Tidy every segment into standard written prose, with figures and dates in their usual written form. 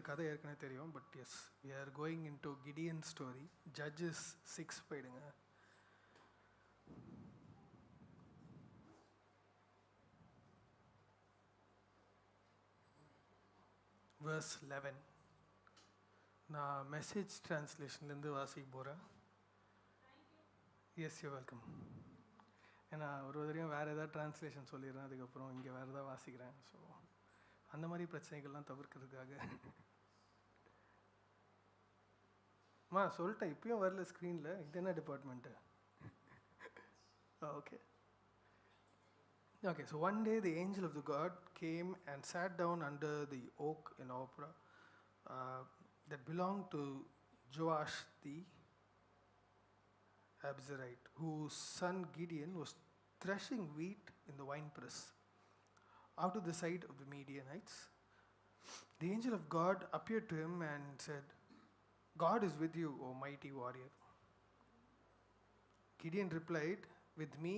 கதை ஏற்கனவே தெரியும். But yes, we are going into Gideon story. Judges 6 போயிடுங்க. verse 11. நான் மெசேஜ் ட்ரான்ஸ்லேஷன்லேருந்து வாசிக்க போகிறேன். Yes, you welcome. ஏன்னா ஒரு தடவையும் வேறு ஏதாவது ட்ரான்ஸ்லேஷன் சொல்லிடுறேன், அதுக்கப்புறம் இங்கே வேறு ஏதாவது வாசிக்கிறேன். ஸோ அந்த மாதிரி பிரச்சனைகள்லாம் தவிர்க்கிறதுக்காக சொல்லிட்டேன். இப்பயும் வரல ஸ்க்ரீனில். இது என்ன department? Okay okay. So one day the angel of the God came and sat down under the oak in Ophrah that belonged to Joash the Abzerite, whose son Gideon was threshing wheat in the winepress out of the sight of the Midianites. The angel of God appeared to him and said, God is with you, O mighty warrior. Gideon replied, with me,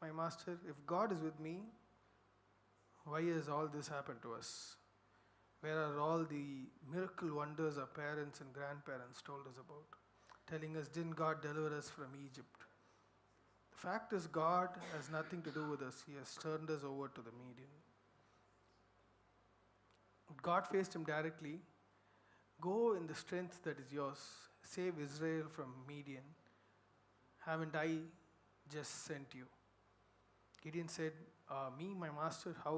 my master, if God is with me, why has all this happened to us? Where are all the miracle wonders our parents and grandparents told us about, telling us, didn't God deliver us from Egypt? The fact is, God has nothing to do with us. He has turned us over to the Midian. God faced him directly. Go in the strength that is yours. Save Israel from Midian. Haven't I just sent you? Gideon said, me, my master, how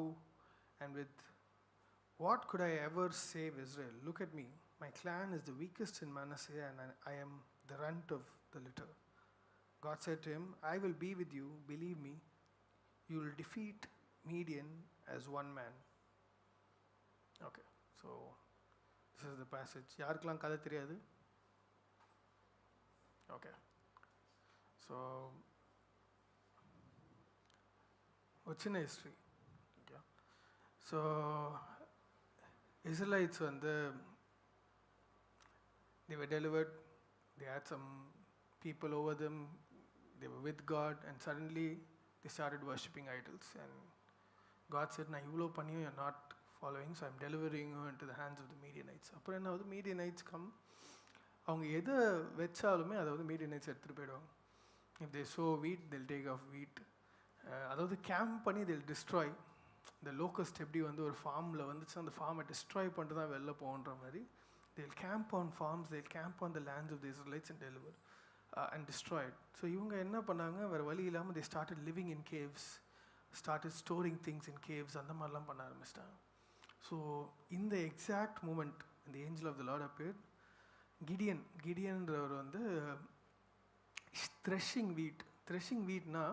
and with what could I ever save Israel? Look at me. My clan is the weakest in Manasseh and I am the runt of the litter. God said to him, I will be with you. Believe me, you will defeat Midian as one man. Okay, so this is the passage. யாருக்கெல்லாம் கதை தெரியாது? Okay. So ஒரு சின்ன history. Okay. So Israelites வந்து they were delivered, they had some people over them, they were with God, and suddenly they started worshipping idols, and God said, நான் இவ்வளோ பண்ணியும் you're not following, so I'm delivering you into the hands of the Midianites. அப்புறம் என்ன ஆகுது? Midianites come. அவங்க எதை வச்சாலுமே அதை வந்து மீடியனைட்ஸ் எடுத்துகிட்டு போயிடுவாங்க. if they sow wheat, they'll take off wheat. அதாவது கேம்ப் பண்ணி they'll destroy. இந்த லோக்கஸ்ட் எப்படி வந்து ஒரு ஃபார்மில் வந்துச்சு, அந்த ஃபார்மை டிஸ்ட்ராய் பண்ணிட்டு தான் வெளில போகன்ற மாதிரி they'll camp on farms, they'll camp on the lands of the Israelites and deliver and destroy it. So இவங்க என்ன பண்ணாங்க, வேறு வழி இல்லாமல் they started living in caves, started storing things in caves, அந்த மாதிரிலாம் பண்ண ஆரம்பிச்சிட்டாங்க. ஸோ இந்த exact moment the angel of the Lord appeared. கிடியன்றவர் வந்து த்ரெஷிங் வீட்னா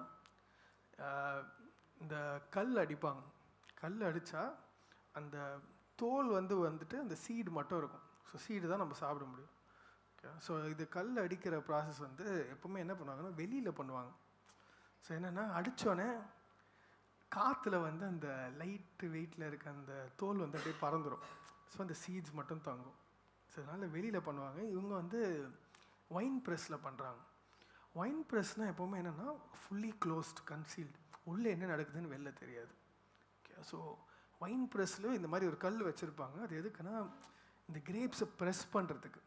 இந்த கல் அடிப்பாங்க. கல் அடித்தா அந்த தோல் வந்துட்டு அந்த சீடு மட்டும் இருக்கும். ஸோ சீடு தான் நம்ம சாப்பிட முடியும். ஓகே. ஸோ இது கல் அடிக்கிற ப்ராசஸ் வந்து எப்போவுமே என்ன பண்ணுவாங்கன்னா வெளியில் பண்ணுவாங்க. ஸோ என்னென்னா அடித்தோடனே காற்றுல வந்து அந்த லைட்டு வெயிட்டில் இருக்க அந்த தோல் வந்து அப்படியே பறந்துடும். ஸோ அந்த சீட்ஸ் மட்டும் தங்கும். ஸோ அதனால் வெளியில் பண்ணுவாங்க. இவங்க வந்து ஒயின் ப்ரெஸ்ஸில் பண்ணுறாங்க. ஒயின் ப்ரெஸ்னால் எப்போவுமே என்னென்னா ஃபுல்லி க்ளோஸ்ட், கன்சீல்டு, உள்ளே என்ன நடக்குதுன்னு வெளில தெரியாது. ஓகே. ஸோ ஒயின் ப்ரெஸ்ஸில் இந்த மாதிரி ஒரு கல் வச்சுருப்பாங்க. அது எதுக்குன்னா இந்த கிரேப்ஸை ப்ரெஸ் பண்ணுறதுக்கு.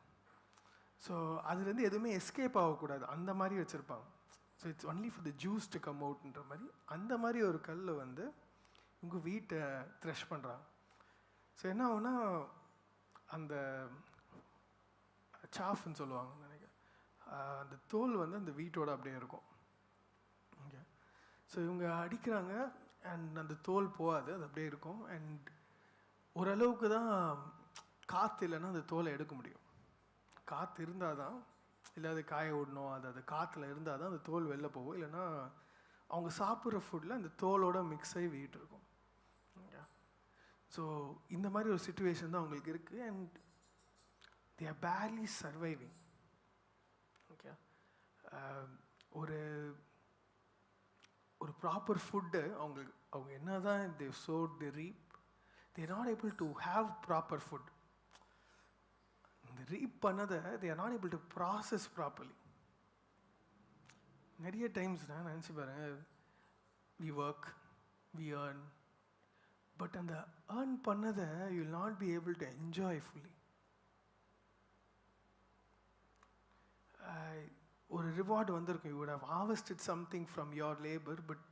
ஸோ அதுலேருந்து எதுவுமே எஸ்கேப் ஆகக்கூடாது, அந்த மாதிரி வச்சுருப்பாங்க. So it's only for the juice to come அவுட்ன்ற மாதிரி அந்த மாதிரி ஒரு கல் வந்து இவங்க வீட்டை த்ரெஷ் பண்ணுறாங்க. ஸோ என்ன ஆகுனா அந்த சாஃப்னு சொல்லுவாங்கன்னு நினைக்கிறேன், அந்த தோல் வந்து அந்த வீட்டோட அப்படியே இருக்கும். ஓகே. ஸோ இவங்க அடிக்கிறாங்க அண்ட் அந்த தோல் போகாது, அது அப்படியே இருக்கும். அண்ட் ஓரளவுக்கு தான் காற்று இல்லைன்னா அந்த தோலை எடுக்க முடியும். காற்று இருந்தால் தான், இல்லை அது காய விடணும், அது காற்றுல இருந்தால் தான் அந்த தோல் வெளில போகும். இல்லைன்னா அவங்க சாப்பிட்ற ஃபுட்டில் அந்த தோலோட மிக்ஸ் ஆகி வீட்டு இருக்கும். ஓகே. ஸோ இந்த மாதிரி ஒரு சுச்சுவேஷன் தான் அவங்களுக்கு இருக்குது. And they are barely surviving. Okay. ஒரு ப்ராப்பர் ஃபுட்டு அவங்க என்ன தான் they sowed, they reap, they are not able to have proper food. இந்த ரீப் பண்ணதை they are not able to process properly. நிறைய டைம்ஸ் நான் நினச்சி பாருங்கள், we work, we earn, but அந்த ஏர்ன் பண்ணதை you will not be able to enjoy fully. ஒரு reward வந்திருக்கும். You would have harvested something from your labour, but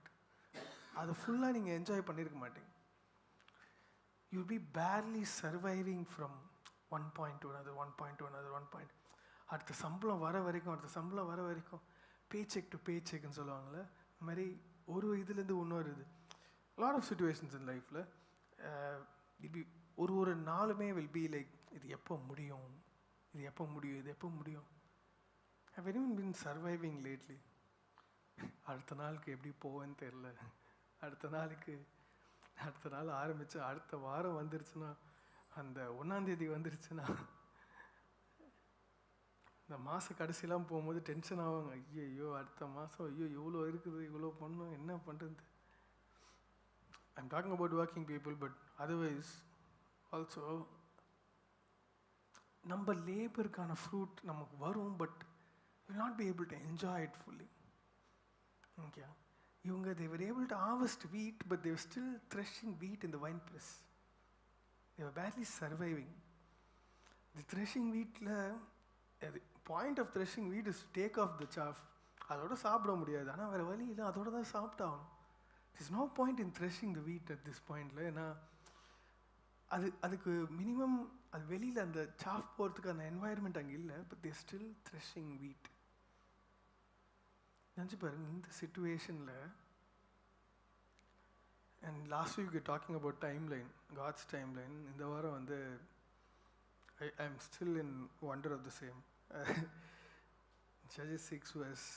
அதை ஃபுல்லாக நீங்கள் என்ஜாய் பண்ணியிருக்க மாட்டீங்க. You will be barely surviving from one point to another, one point to another, one point. அடுத்த சம்பளம் வர வரைக்கும் பே செக் டு பே செக்னு சொல்லுவாங்கள்ல, இந்த மாதிரி ஒரு இதுலேருந்து இன்னொரு இது. லாட் ஆஃப் சுச்சுவேஷன்ஸ் இன் லைஃப்பில் இப்படி ஒரு நாளுமே வில் பி லைக், இது எப்போ முடியும், இது எப்போ முடியும். Have anyone been surviving lately? அடுத்த நாளுக்கு எப்படி போவேன்னு தெரில. அடுத்த நாள் ஆரம்பித்து அடுத்த வாரம் வந்துருச்சுன்னா, அந்த 1ஆம் தேதி வந்துருச்சுன்னா, இந்த மாத கடைசியெலாம் போகும்போது டென்ஷன் ஆவாங்க. ஐயோ அடுத்த மாதம், இவ்வளோ இருக்குது, இவ்வளோ பண்ணணும், என்ன பண்ணுறது. I'm talking about working people, but otherwise also நம்ம லேபருக்கான ஃப்ரூட் நமக்கு வரும், but will not be able to enjoy it fully. Okay. They were able to harvest wheat, but they were still threshing wheat in the wine press. They were barely surviving. The threshing wheat, the point of threshing wheat is to take off the chaff. அதோட சாப்பிட முடியாது, ஆனால் வேறு வழி இல்லை, அதோட தான் சாப்பிட்டாகணும். There's no point in threshing the wheat at this point. ஏன்னா அதுக்கு மினிமம் அது வெளியில் அந்த சாஃப் போகிறதுக்கான என்வாயர்மெண்ட் அங்கே இல்லை, பட் தேர் ஸ்டில் த்ரெஷிங் வீட். நினச்சி பாருங்க இந்த சிச்சுவேஷனில். And last week talking about timeline, God's timeline. இந்த வாரம் வந்து I am still in wonder of the same. Judges 6 verse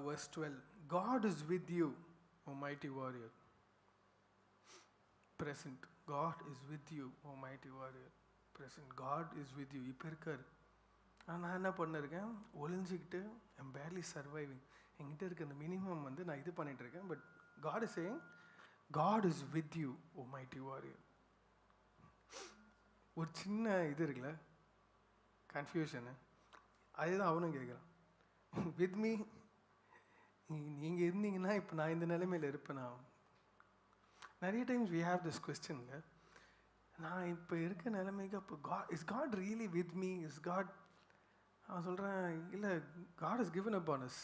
verse 12. God is with you, O mighty warrior. Present. God is with you, O mighty warrior. Present. God is with you. இப்போ இருக்கார். நான் என்ன பண்ணிருக்கேன், ஒளிஞ்சிக்கிட்டு I'm barely surviving. என்கிட்ட இருக்க அந்த minimum வந்து நான் இது பண்ணிகிட்ருக்கேன். But God is saying, God is with you, O mighty warrior. ஒரு சின்ன இது இருக்குல்ல, கன்ஃபியூஷனு, அதுதான் அவனும் கேட்குறான். வித் மீ, நீங்கள் இருந்தீங்கன்னா இப்போ நான் இந்த நிலைமையில் இருப்பேனா? நிறைய டைம்ஸ் வி ஹேவ் திஸ் கொஸ்டின்ங்க. நான் இப்போ இருக்க நிலைமைக்கு அப்போ is God really with me? நான் சொல்கிறேன், இல்லை, God is given up on us.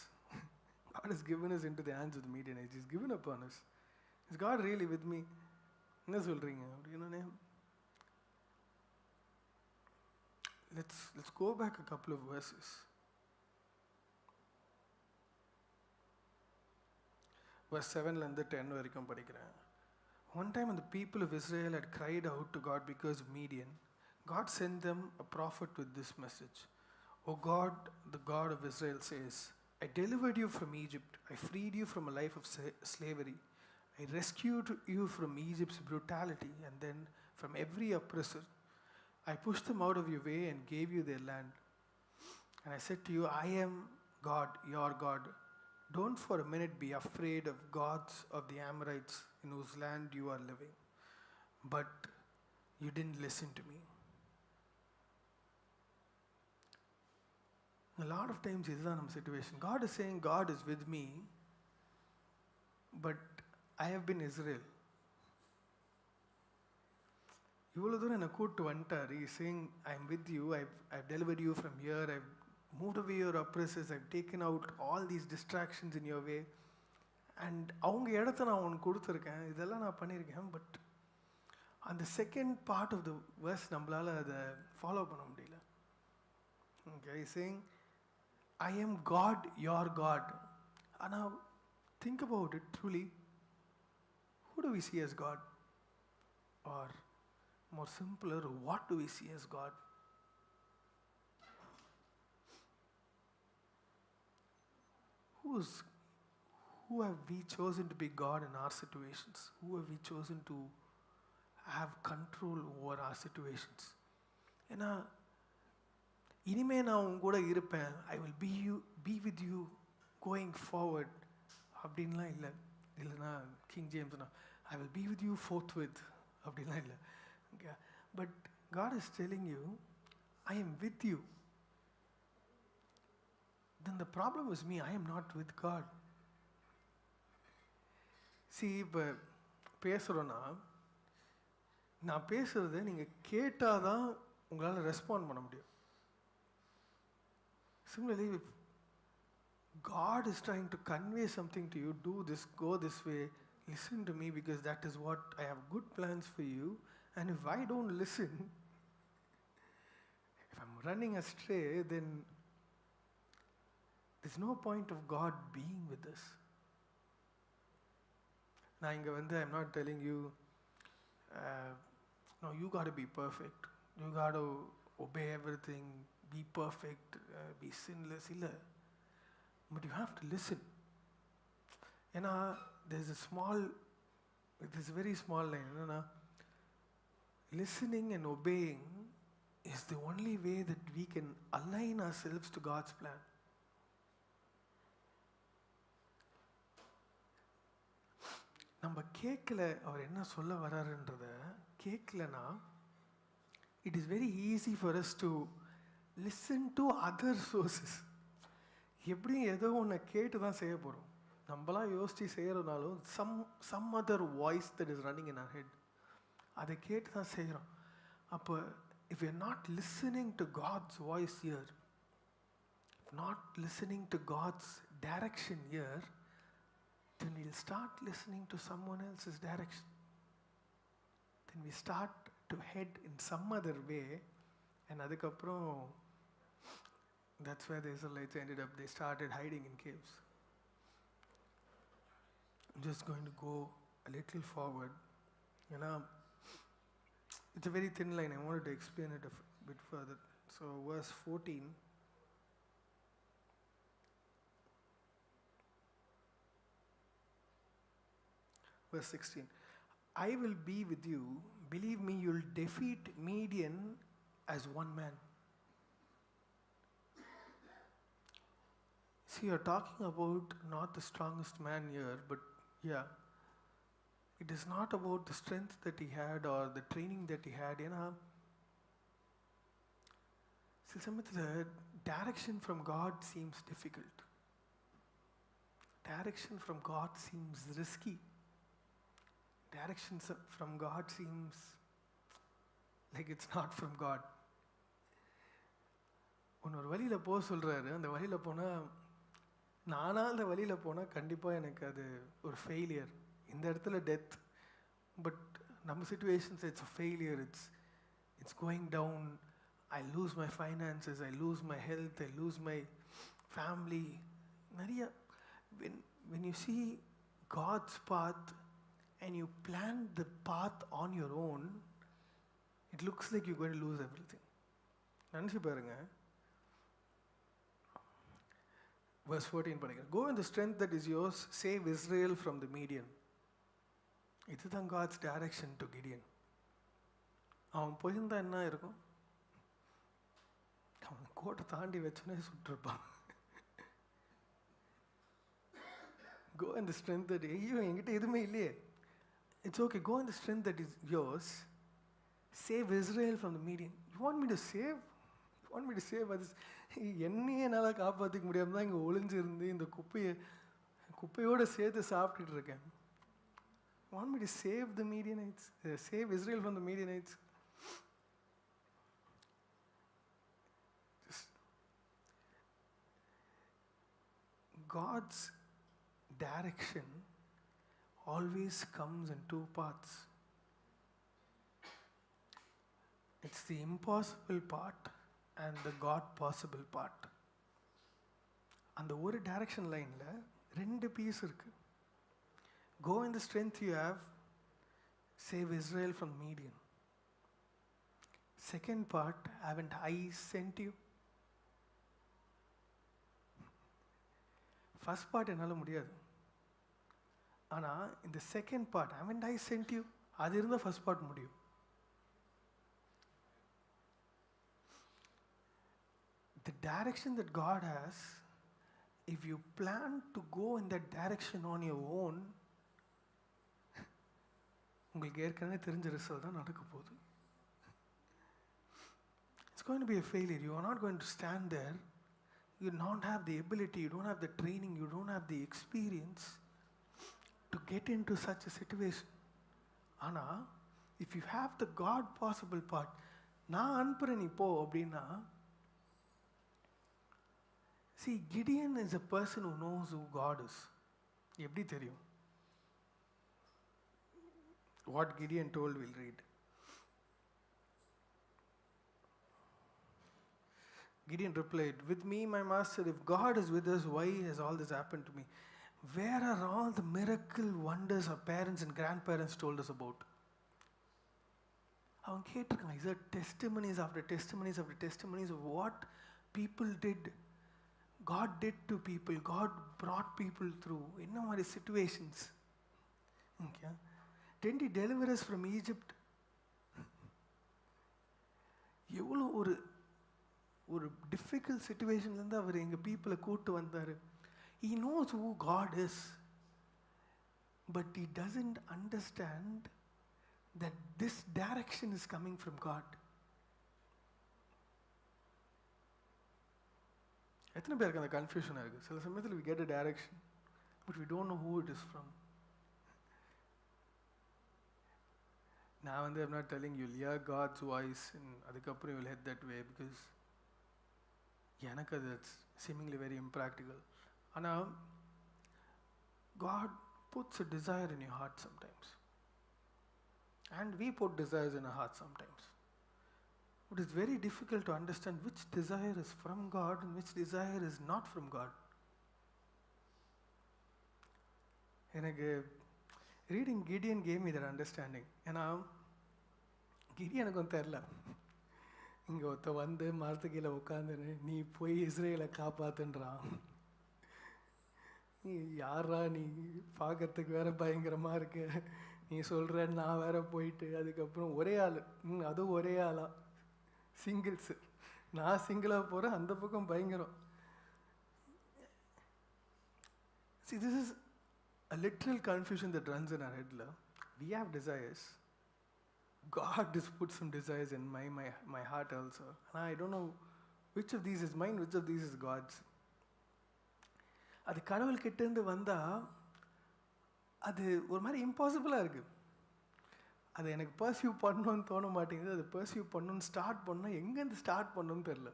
God has given us into the hands of the Midianites. He's given up on us. Is God really with me? என்ன சொல்கிறீங்க அப்படின்னு. Let's go back a couple of verses. Verse 7 10 வரைக்கும் படிக்கிறேன். One time when the people of Israel had cried out to God because of Midian, God sent them a prophet with this message. O God, the God of Israel says, I delivered you from Egypt. I freed you from a life of slavery. I rescued you from Egypt's brutality and then from every oppressor. I pushed them out of your way and gave you their land. And I said to you, I am God, your God. Don't for a minute be afraid of gods of the Amorites in whose land you are living. But you didn't listen to me. A lot of times இதுதான் நம்ம situation. God is saying God is with me, but I have been Israel. இவ்வளோ தூரம் என்னை கூப்பிட்டு வந்துட்டார். He is saying I am with you, I've delivered you from here, I've moved away your oppressors, I've taken out all these distractions in your way, and அவங்க இடத்த நான் உனக்கு கொடுத்துருக்கேன், இதெல்லாம் நான் பண்ணியிருக்கேன். பட் அந்த second part of the verse நம்மளால் அதை ஃபாலோ பண்ண முடியல. Okay, he's saying I am God, your God. Now think about it truly. Who do we see as God? Or more simpler, what do we see as God? Who have we chosen to be God in our situations? Who have we chosen to have control over our situations? ஏன்னா இனிமே நான் உங்க கூட இருப்பேன், I will be with you going forward அப்படின்லாம் இல்லை. இல்லைன்னா King ஜேம்ஸ்னா I will be with you forth with அப்படின்லாம் இல்லை. Okay, but God is telling you I am with you. Then the problem is me, I am not with God. See, இப்போ பேசுகிறோன்னா, நான் பேசுகிறத நீங்கள் கேட்டால் தான் உங்களால் ரெஸ்பாண்ட் பண்ண முடியும். Similarly, if God is trying to convey something to you, do this, go this way, listen to me because that is what I have good plans for you. And if I don't listen, if I'm running astray, then there's no point of God being with us. நான் இங்கே வந்து I'm not telling you, no, you got to be perfect. You got to obey everything, be perfect, be sinless. இல்லை, but you have to listen. ஏன்னா there's a very small line. என்னன்னா, listening and obeying is the only way that we can align ourselves to God's plan. நம்ம கேட்கல அவர் என்ன சொல்ல வராருன்றத கேட்கலனா, it is very easy for us to listen to other sources. எப்படியும் ஏதோ ஒன்று கேட்டு தான் செய்ய போகிறோம். நம்மளாம் யோசித்து செய்கிறனாலும் some other voice that is running in our head, அதை கேட்டு தான் செய்கிறோம். அப்போ if we are not listening to God's voice here, not listening to God's direction here, then we'll start listening to someone else's direction. Then we start to head in some other way, and அதுக்கப்புறம் that's where the Israelites ended up. They started hiding in caves. I'm just going to go a little forward. You know, it's a very thin line. I wanted to explain it a bit further. So verse 14. Verse 16. I will be with you. Believe me, you'll defeat Midian as one man. See, you're talking about not the strongest man here, but yeah, it is not about the strength that he had or the training that he had. You know, the direction from God seems difficult. Direction from God seems risky. Direction from God seems like it's not from God. ஒரு வழியில் போக சொல்கிறாரு. அந்த வழியில் போனால், நானாக அந்த வழியில் போனால் கண்டிப்பாக எனக்கு அது ஒரு ஃபெயிலியர். இந்த இடத்துல டெத். பட் நம்ம situations it's a failure. It's going down. I lose my finances, I lose my health, I lose my family. நிறைய when you see God's path and you plan the path on your own, it looks like you're going to lose everything. நினச்சி பாருங்க. Verse 14 படிக்கிறேன். Go in the strength that is yours, save Israel from the Midian. இதுதான் God's direction to Gideon. அவன் போயிருந்தா என்ன இருக்கும்? அவன் கோட்டை தாண்டி வச்சோன்னே சுட்டிருப்பான். Go in the strength that, ஐயோ என்கிட்ட எதுவுமே இல்லையே. It's okay, go in the strength that is yours, save Israel from the Midian. You want me to save? You want me to save others? என்னையே என்னால் காப்பாற்றிக்க முடியாமல் தான் இங்கே ஒளிஞ்சிருந்து இந்த குப்பையோடு சேர்த்து சாப்பிட்டுட்டு இருக்கேன். You want me to save the Midianites? Save Israel from the Midianites? Just God's direction always comes in two parts. It's the impossible part and the God possible part. அந்த ஒரு டைரக்ஷன் லைனில் ரெண்டு பீஸ் இருக்கு. Go in the strength you have, save Israel from Midian. Second part, haven't I sent you? First part என்னால் முடியாது. ஆனால் இந்த second part, haven't I sent you, அது இருந்தால் ஃபர்ஸ்ட் பார்ட் முடியும். The direction that God has, if you plan to go in that direction on your own, உங்களுக்கு ஏற்கனவே தெரிஞ்ச ரிசல்ட் தான் நடக்க போகுது. It's going to be a failure. You are not going to stand there. You don't have the ability, you don't have the training, you don't have the experience to get into such a situation. ஆனால் if you have the God possible part, நான் அனுப்புகிறேன் நீ போ அப்படின்னா, see, Gideon is a person who knows who God is. எப்படி தெரியும்? What Gideon told, we'll read. Gideon replied, "With me, my master, if God is with us, why has all this happened to me? Where are all the miracle wonders our parents and grandparents told us about?" அவன் கேட்டிருக்கான், is there testimonies after testimonies after testimonies of what people did, God did to people, God brought people through, என்ன மாதிரி situations. Okay. Didn't he deliver us from Egypt? எவ்வளோ ஒரு difficult சுச்சுவேஷன்லேருந்து அவர் எங்கள் பீப்புளை கூட்டு வந்தார். He knows who God is, but he doesn't understand that this direction is coming from God. எத்தனை பேருக்கு அந்த கன்ஃபியூஷனாக இருக்குது? சில சமயத்தில் we get a direction, but we don't know who it is from. நான் வந்து I'm not telling you, hear God's voice and அதுக்கப்புறம் you will head that way, because எனக்கு அது seemingly very impractical. ஆனால் God puts a desire in your heart sometimes, and we put desires in our heart sometimes. It is very difficult to understand which desire is from God and which desire is not from God. எனக்கு reading Gideon gave me that understanding. ஏன்னா கிடியனுக்கு வந்து தெரில, இங்கே ஒருத்த வந்து மரத்து கீழே உட்காந்துன்னு நீ போய் இஸ்ரேலை காப்பாத்துன்றான். நீ யாரா, நீ பார்க்கறதுக்கு வேற பயங்கரமாக இருக்கு, நீ சொல்கிற, நான் வேற போயிட்டு அதுக்கப்புறம் ஒரே ஆள், அதுவும் ஒரே ஆளா, சிங்கிள்ஸு, நான் சிங்கிளாக போகிறேன், அந்த பக்கம் பயங்கரம். See, this is a literal confusion that runs in our head. We have desires. God has put some desires in my heart also. And I don't know which of these is mine, which of these is God's. அது கடவுள் கிட்டேருந்து வந்தால் அது ஒரு மாதிரி இம்பாசிபிளாக இருக்குது. அதை எனக்கு பர்சியூ பண்ணணும்னு தோண மாட்டேங்குது. அது பர்சியூ பண்ணணும்னு ஸ்டார்ட் பண்ணால் எங்கேருந்து ஸ்டார்ட் பண்ணணும்னு தெரில.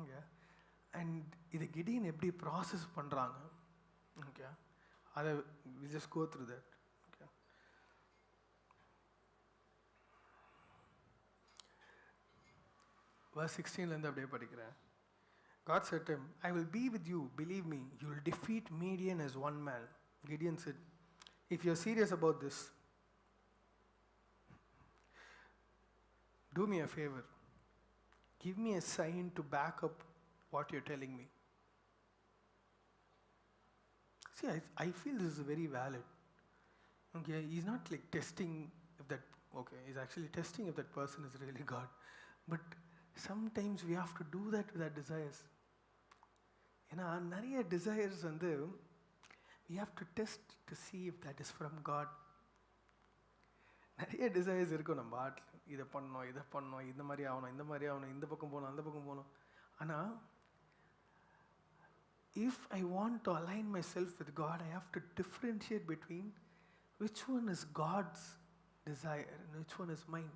ஓகே, அண்ட் இதை கிடியன் எப்படி ப்ராசஸ் பண்ணுறாங்க, ஓகே, அதை we just go through that. Okay. Verse 16 அப்படியே படிக்கிறேன். God said to him, "I will be with you, believe me, you will defeat Midian as one man." Gideon said, "If you are serious about this, do me a favor. Give me a sign to back up what you're telling me." See, I feel this is very valid. Okay, he's not like testing if that, okay, he's actually testing if that person is really God. But sometimes we have to do that with our desires. ஏன்னா நிறைய desires வந்து we have to test to see if that is from God. நிறைய desires இருக்கும் நம்ம ஆட்டில், இதை பண்ணணும், இதை பண்ணணும், இந்த மாதிரி ஆகணும், இந்த மாதிரி ஆகணும், இந்த பக்கம் போகணும், அந்த பக்கம் போகணும். ஆனால் if I want to align myself with God, I have to differentiate between which one is God's desire and which one is mine.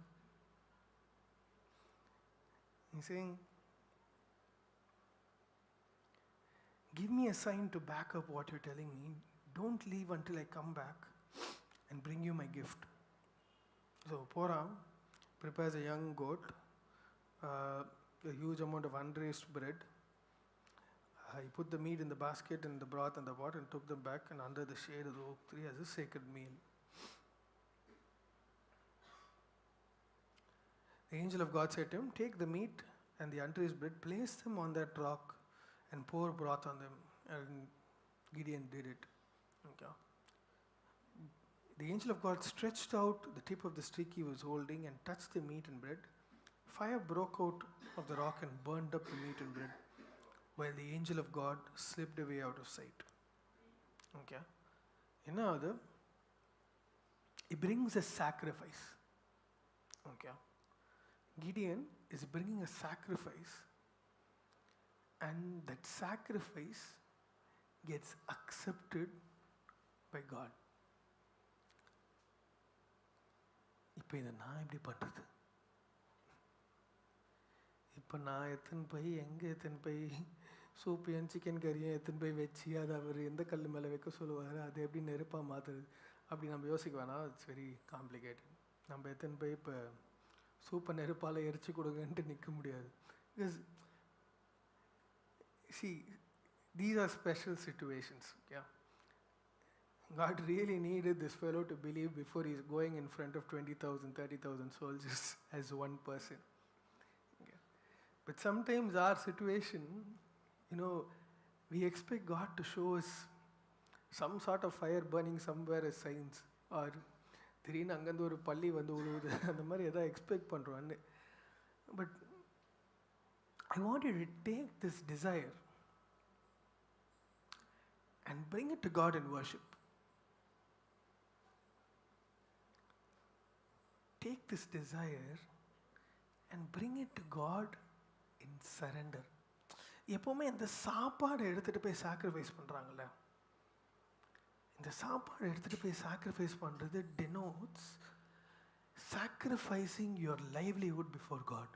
He's saying, give me a sign to back up what you're telling me. Don't leave until I come back and bring you my gift. So Poram prepares a young goat, a huge amount of unraised bread. He put the meat in the basket and the broth and the pot and took them back and under the shade of the oak tree as a sacred meal. The angel of God said to him, "Take the meat and the unraised bread, place them on that rock and pour broth on them." And Gideon did it. Okay. The angel of God stretched out the tip of the stick he was holding and touched the meat and bread. Fire broke out of the rock and burned up the meat and bread, while the angel of God slipped away out of sight. Okay. என்ன அது? It brings a sacrifice. Okay. Gideon is bringing a sacrifice, and that sacrifice gets accepted by God. இப்போ இதை நான் எப்படி பண்ணுறது? இப்போ நான் எத்தனை போய் எங்கே எத்தனை போய் சூப்பையும் சிக்கன் கறியும் எத்தனை போய் வச்சு அதை அவர் எந்த கல் மேலே வைக்க சொல்லுவார், அதை எப்படி நெருப்பாக மாற்றுறது அப்படி நம்ம யோசிக்க வேணாம். It's very complicated. நம்ம எத்தனை போய் இப்போ சூப்பை நெருப்பால் எரிச்சு கொடுங்கன்ட்டு நிற்க முடியாது. Because see, these are special situations. Yeah, God really needed this fellow to believe before he's going in front of 20,000, 30,000 soldiers as one person. Yeah. But sometimes our situation, we expect God to show us some sort of fire burning somewhere as signs, or திடீர்னு அங்கேருந்து ஒரு பள்ளி வந்து உழுவுது, அந்த மாதிரி எதாவது expect பண்ணுறோன்னு. But I want you to take this desire and bring it to God in worship. Take this desire and bring it to God in surrender. எப்போவுமே இந்த சாப்பாடை எடுத்துகிட்டு போய் சாக்ரிஃபைஸ் பண்ணுறாங்கல்ல, இந்த சாப்பாடை எடுத்துகிட்டு போய் சாக்ரிஃபைஸ் பண்ணுறது denotes sacrificing your livelihood before God.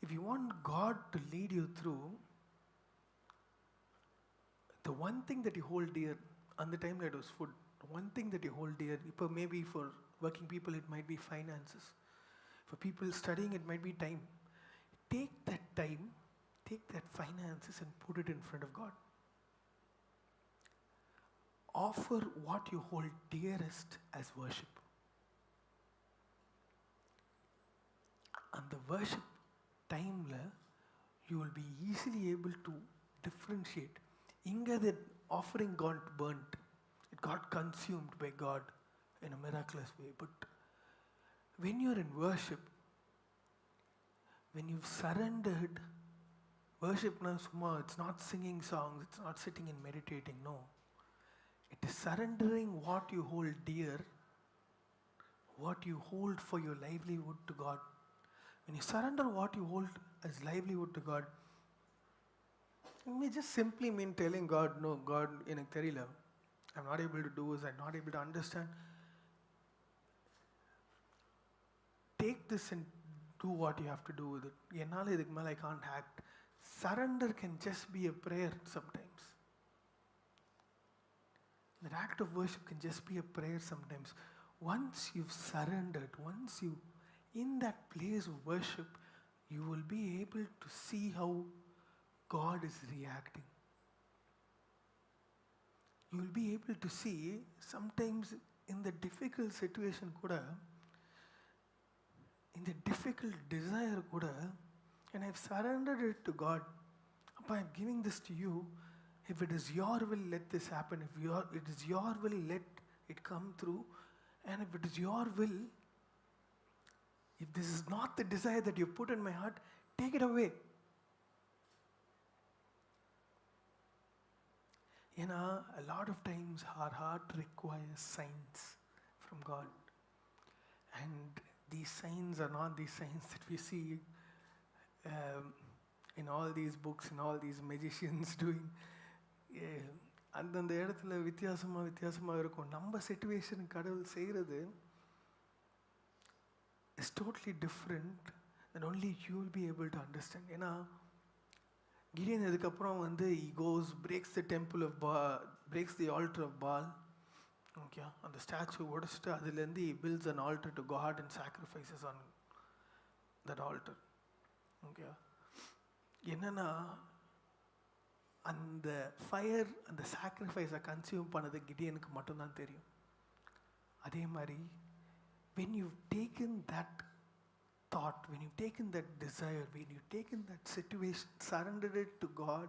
If you want God to lead you through, the one thing that you hold dear, on the time that was food, one thing that you hold dear, maybe for working people it might be finances, for people studying it might be time. Take that time, take that finances and put it in front of God. Offer what you hold dearest as worship. And the worship timeல you will be easily able to differentiate. Inga that offering got burnt, it got consumed by God in a miraculous way. But when you're in worship, when you've surrendered, worship now summa, it's not singing songs, it's not sitting and meditating, no. It is surrendering what you hold dear, what you hold for your livelihood to God. When you surrender what you hold as livelihood to God, it may just simply mean telling God, no, God, எனக்கு தெரியல, I'm not able to do this, I'm not able to understand. Take this and do what you have to do with it. என்னால் இதுக்கு மேலே I can't act. Surrender can just be a prayer sometimes. That act of worship can just be a prayer sometimes. Once you've surrendered, once you in that place of worship, you will be able to see how God is reacting. You will be able to see sometimes in the difficult situation kuda, in the difficult desire kuda, and I've surrendered it to God. Appa, I'm giving this to you. If it is your will, let this happen. If it is your will, let it come through. And if it is your will, if this is not the desire that you put in my heart, take it away. A lot of times our heart requires signs from God. And these signs are not these signs that we see in all these books, in all these magicians doing. அந்தந்த இடத்துல வித்தியாசமாக இருக்கும். நம்ம situation கடவுள் செய்கிறது is totally different that only you will be able to understand. ஏன்னா Gideon அதுக்கப்புறம் he goes, breaks the temple of Baal, breaks the altar of Baal. Okay, அந்த ஸ்டாச்சு உடைச்சிட்டு அதுலேருந்து he builds an altar to God and sacrifices on that altar. Okay, என்னன்னா அந்த fire அந்த சாக்ரிஃபைஸை consume பண்ணது கிடியனுக்கு மட்டும்தான் தெரியும். அதே மாதிரி when you've taken that thought, when you've taken that desire, when you've taken that situation, surrendered it to God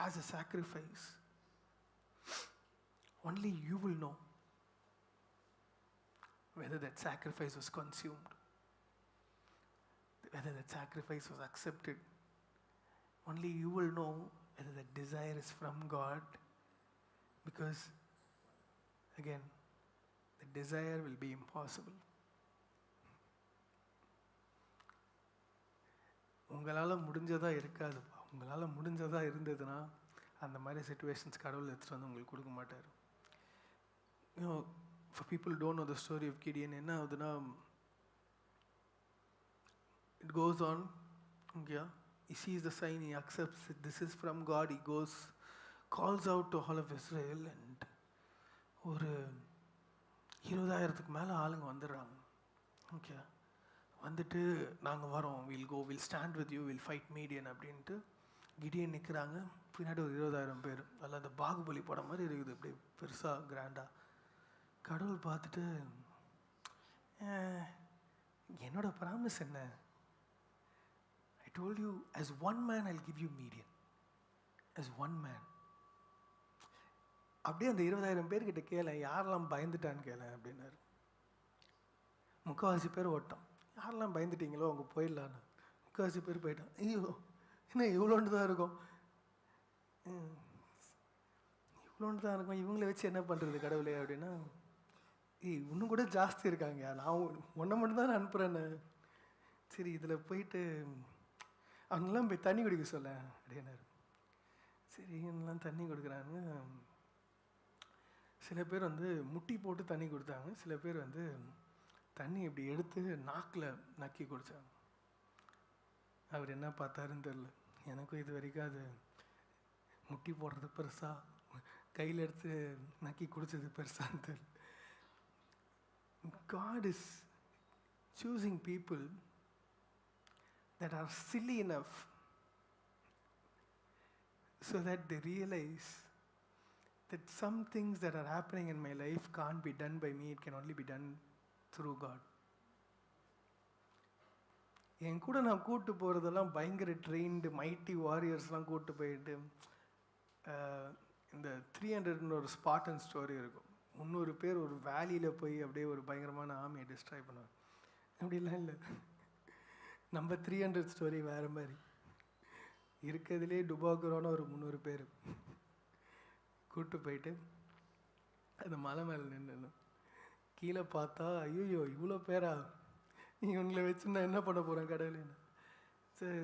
as a sacrifice, only you will know whether that sacrifice was consumed, whether that sacrifice was accepted. Only you will know whether that desire is from God, because again, the desire will be impossible. உங்களால் முடிஞ்சதா இருக்காதுப்பா. உங்களால் முடிஞ்சதா இருந்ததுன்னா அந்த மாதிரி situations கடவுள் எடுத்துகிட்டு வந்து உங்களுக்கு கொடுக்க மாட்டார். For people who don't know the story of Gideon, என்ன ஆகுதுன்னா, it goes on, yeah, he sees the sign, he accepts it, this is from God, he goes, calls out to all of Israel, and ஒரு 20,000க்கு மேலே ஆளுங்க வந்துடுறாங்க. Okay, வந்துட்டு நாங்கள் வரோம், will stand with you, will fight median அப்படின்ட்டு Gideon நிற்கிறாங்க. பின்னாடி ஒரு 20,000 பேர். அதில் அந்த பாகுபலி படம் மாதிரி இருக்குது, இப்படி பெருசாக கிராண்டாக. கடவுள் பார்த்துட்டு, என்னோட ப்ராமிஸ் என்ன? I told you as one man I'll give you median, as one man. அப்படியே அந்த 20,000 பேர்கிட்ட கேள, யாரெல்லாம் பயந்துட்டான்னு கேள அப்படின்னாரு. முக்கால்வாசி பேர் ஓட்டான். யாரெல்லாம் பயந்துட்டீங்களோ அவங்க போயிடலான்னு. முக்கால்வாசி பேர் போயிட்டான். ஐயோ என்ன இவ்வளோண்டு தான் இருக்கும், இவ்வளோண்டு தான் இருக்கும், இவங்களை வச்சு என்ன பண்ணுறது கடவுளே அப்படின்னா, இன்னும் கூட ஜாஸ்தி இருக்காங்க, நான் ஒன்றை மட்டும் தான் அனுப்புகிறேன்னு. சரி இதில் போயிட்டு அவங்களாம் போய் தண்ணி குடிக்க சொல்ல அப்படின்னாரு. சரி எல்லாம் தண்ணி கொடுக்குறாங்க. சில பேர் வந்து முட்டி போட்டு தண்ணி கொடுத்தாங்க, சில பேர் வந்து தண்ணி இப்படி எடுத்து நாக்கில் நக்கி குடித்தாங்க. அவர் என்ன பார்த்தாருன்னு தெரில. எனக்கும் இது வரைக்கும் அது முட்டி போடுறது பெருசா, கையில் எடுத்து நக்கி குடிச்சது பெருசான்னு தெரியல. God is choosing people that are silly enough so that they realize that some things that are happening in my life can't be done by me, it can only be done through God. என் கூட நான் கூப்பிட்டு போகிறதெல்லாம் பயங்கர trained mighty வாரியர்ஸ்லாம் கூப்பிட்டு போயிட்டு, இந்த 300 ஒரு ஸ்பாட்டன் story இருக்கும். 300 பேர் ஒரு வேலியில் போய் அப்படியே ஒரு பயங்கரமான ஆர்மியை டிஸ்ட்ராய் பண்ணுவாங்க. அப்படிலாம் இல்லை, நம்ம 300 ஸ்டோரி வேறு மாதிரி. இருக்கிறதுலே டுபாக்குறோன்னு ஒரு 300 பேர் கூப்பிட்டு போயிட்டு அந்த மலை மேலே நின்று கீழே பார்த்தா, ஐயோ இவ்வளோ பேரா, இவங்களை வச்சு நான் என்ன பண்ண போகிறேன் கடவுளேன்னு. சரி,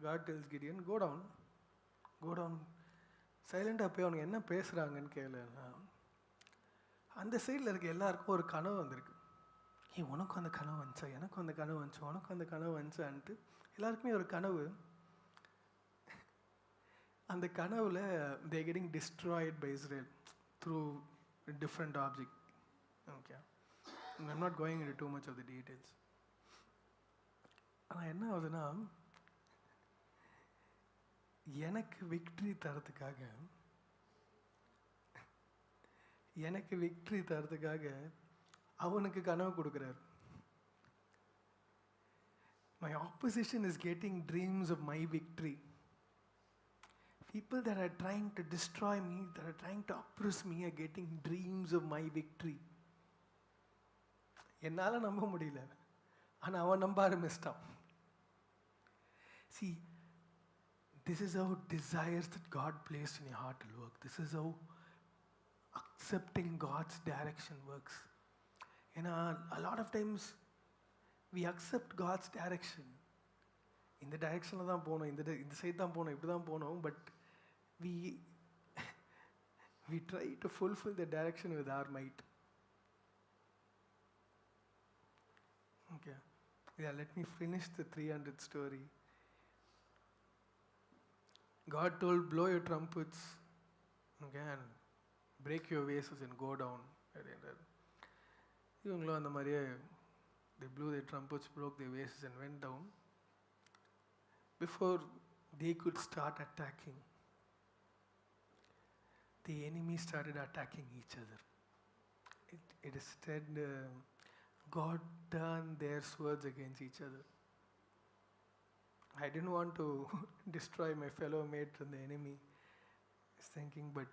God tells Gideon, go down, சைலண்டாக போய் அவனுக்கு என்ன பேசுகிறாங்கன்னு கேளுன்னா, அந்த சைடில் இருக்க எல்லாருக்கும் ஒரு கனவு வந்திருக்கு. உனக்கும் அந்த கனவு வந்துச்சா, எனக்கும் அந்த கனவு வந்துச்சு, உனக்கும் அந்த கனவு வந்துச்சான்ட்டு எல்லாருக்குமே ஒரு கனவு. அந்த கனவுல they getting destroyed by Israel through a different object. Okay, I'm not going into too much of the details. ஆனால் என்ன ஆகுதுன்னா, எனக்கு விக்ட்ரி தரத்துக்காக அவனுக்கு கனவு கொடுக்குறாரு. My opposition is getting dreams of my victory. People that are trying to destroy me, that are trying to oppress me, are getting dreams of my victory. என்னால் நம்ப முடியல, ஆனால் அவன் நம்ப ஆரம்பிச்சிட்டான். See, this is how desires that God placed in your heart will work. This is how accepting God's direction works. ஏன்னா a lot of times we accept God's direction. இந்த டைரெக்ஷனில் தான் போகணும், இந்த சைடு தான் போகணும், இப்படி தான் போகணும். But we try to fulfill the direction with our might. Okay, yeah, let me finish the 300 story. God told, blow your trumpets, okay, and break your vases and go down. இவங்களும் அந்த மாதிரியே they blew their trumpets, broke their vases and went down. Before they could start attacking, the enemy started attacking each other. It is said God turned their swords against each other. I didn't want to destroy my fellow mate from the enemy, I was thinking, but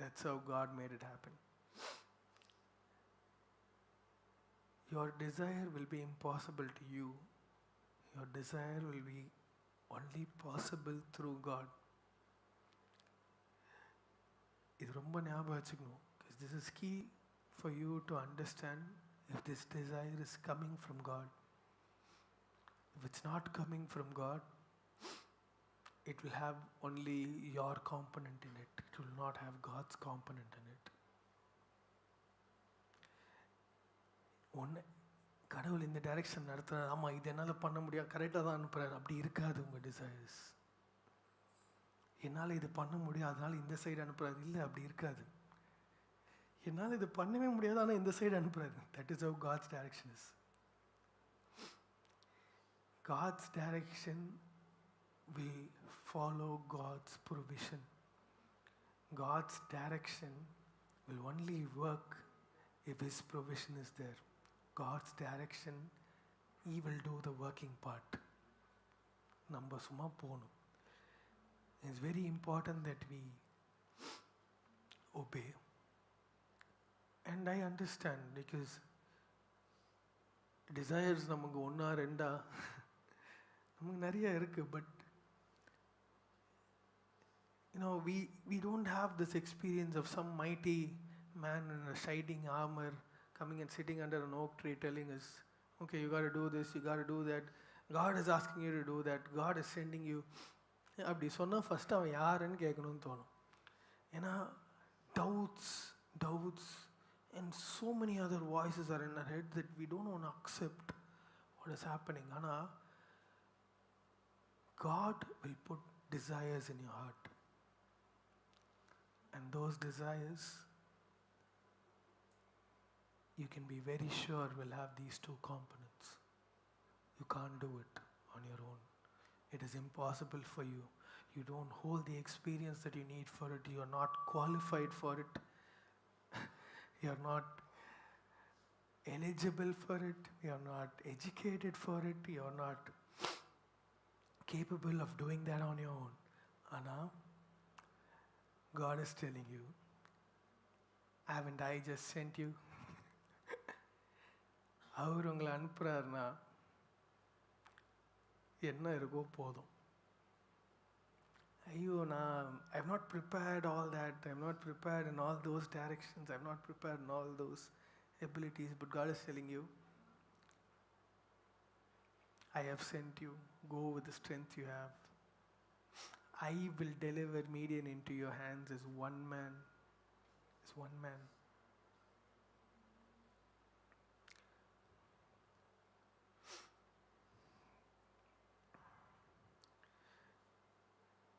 that's how God made it happen. Your desire will be impossible to you. Your desire will be only possible through God. இது ரொம்ப ஞாபகம் வச்சுக்கணும். This is key for you to understand if this desire is coming from God. If it's not coming from God, it will have only your component in it. It will not have God's component in it. ஒன்று கடவுள் இந்த direction நடத்துகிறார், ஆமாம் இது என்னால் பண்ண முடியாது, கரெக்டாக தான் அனுப்புகிறார். அப்படி இருக்காது உங்கள் டிசைர்ஸ். என்னால் இது பண்ண முடியும் அதனால் இந்த சைடு அனுப்புகிறாரு, இல்லை அப்படி இருக்காது. என்னால் இது பண்ணவே முடியாது ஆனால் இந்த சைடு அனுப்புகிறாரு. That is how God's direction is. God's direction will follow God's provision. God's direction will only work if His provision is there. God's direction, He will do the working part. நம்ம சும்மா போகணும். It's very important that we obey. And I understand because desires நமக்கு ஒன்றா ரெண்டா நமக்கு நிறைய இருக்குது. But we don't have this experience of some mighty man in a shining armor coming and sitting under an oak tree telling us, okay, you got to do this, you got to do that, God is asking you to do that, God is sending you. அப்படி சொன்னால் first அவன் யாருன்னு கேட்கணும்னு தோணும். ஏன்னா doubts and so many other voices are in our head that we don't want to accept what is happening. ஆனால் God will put desires in your heart. And those desires, you can be very sure will have these two components. You can't do it on your own. It is impossible for you. You don't hold the experience that you need for it. You are not qualified for it. You are not eligible for it. You are not educated for it. You are not capable of doing that on your own. Anna, God is telling you, haven't I just sent you? அவர் உங்களை அனுப்புகிறாருன்னா என்ன இருக்கோ போதும். ஐயோ நான் I am not prepared all that, I am not prepared in all those directions, I am not prepared in all those abilities, but God is telling you, I have sent you, go with the strength you have. I will deliver Midian into your hands as one man. As one man.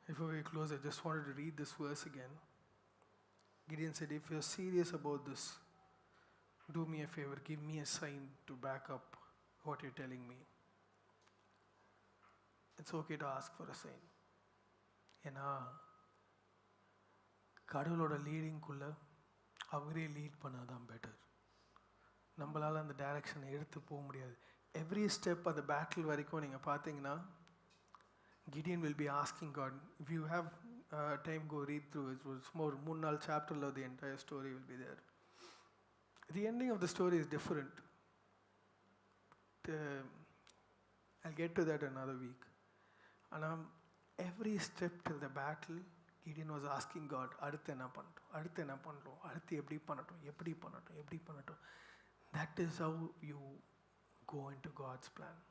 Before we close, I just wanted to read this verse again. Gideon said, if you're serious about this, do me a favor, give me a sign to back up what you're telling me. It's okay to ask for a sign. ஏன்னா கடவுளோட லீடிங்குள்ளே அவரே lead பண்ணாதான் better. நம்மளால் அந்த டைரக்ஷனை எடுத்து போக முடியாது. Every step அந்த பேட்டில் வரைக்கும் நீங்கள் பார்த்தீங்கன்னா Gideon will be asking God. If you have time, go read through it. It's more 3-4 chapters of the entire story will be there. The ending of the story is different. I'll get to that another week. And every step till the battle, Gideon was asking God, அடுத்து என்ன பண்ணட்டும், அடுத்து எப்படி பண்ணட்டும். That is how you go into God's plan.